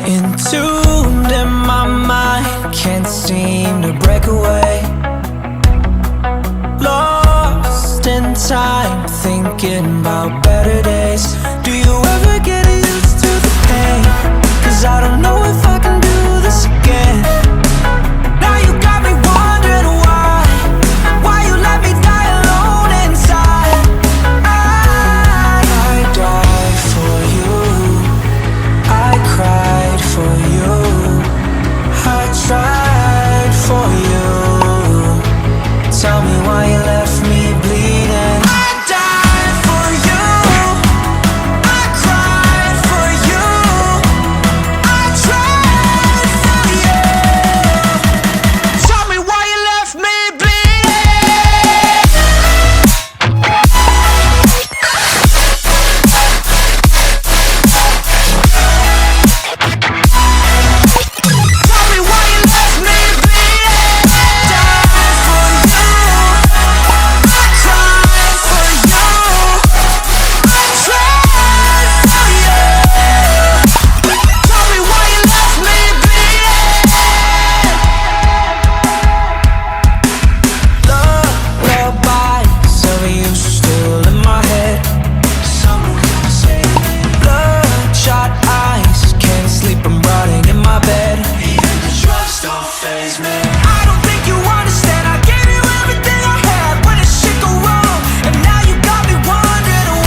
Entombed in my mind, can't seem to break away. Lost in time, thinking about better days. Do you ever get used to the pain? 'Cause I don't know if I can do this again. Now you got me wondering why you let me die alone inside. I died for you, I cried for you, I tried for you. Tell me why you left me bleeding. I died for you, I cried for you, I tried for you. Tell me why you left me bleeding. Tell me why you left me bleeding. Died for you, I cried for you, I tried for you. Tell me why you left me bleeding. Lullabies of you still in my head. Bloodshot eyes, can't sleep, I'm rotting in my bed. Even the drugs don't faze me. I don't think you understand, I gave you everything I had. When did shit go wrong? And now you got me wondering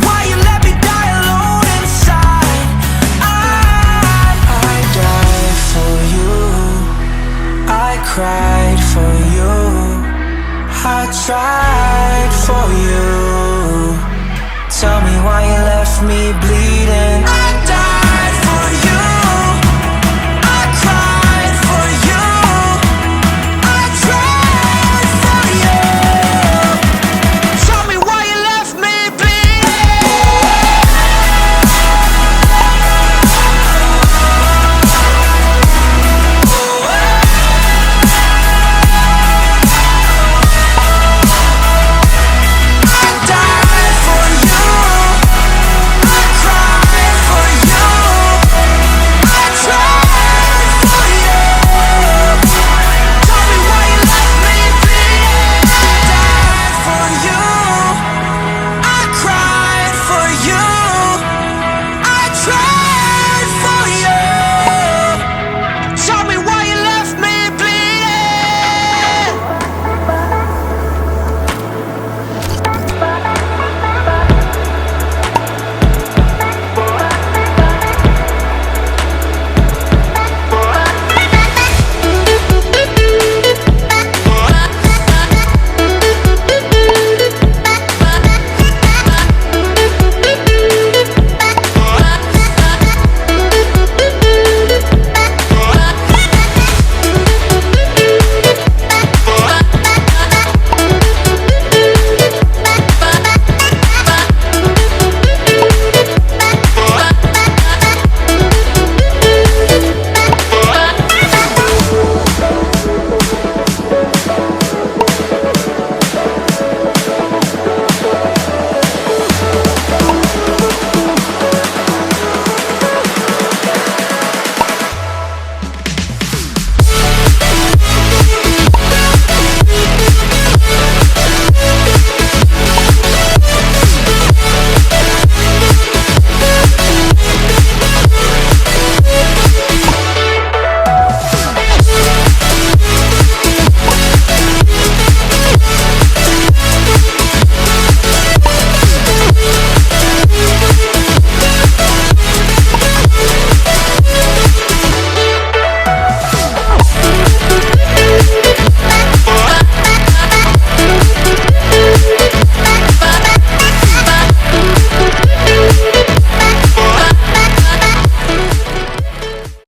why you let me die alone inside. I died for you, I cried for you, I tried for you. Tell me why you left me bleeding. I died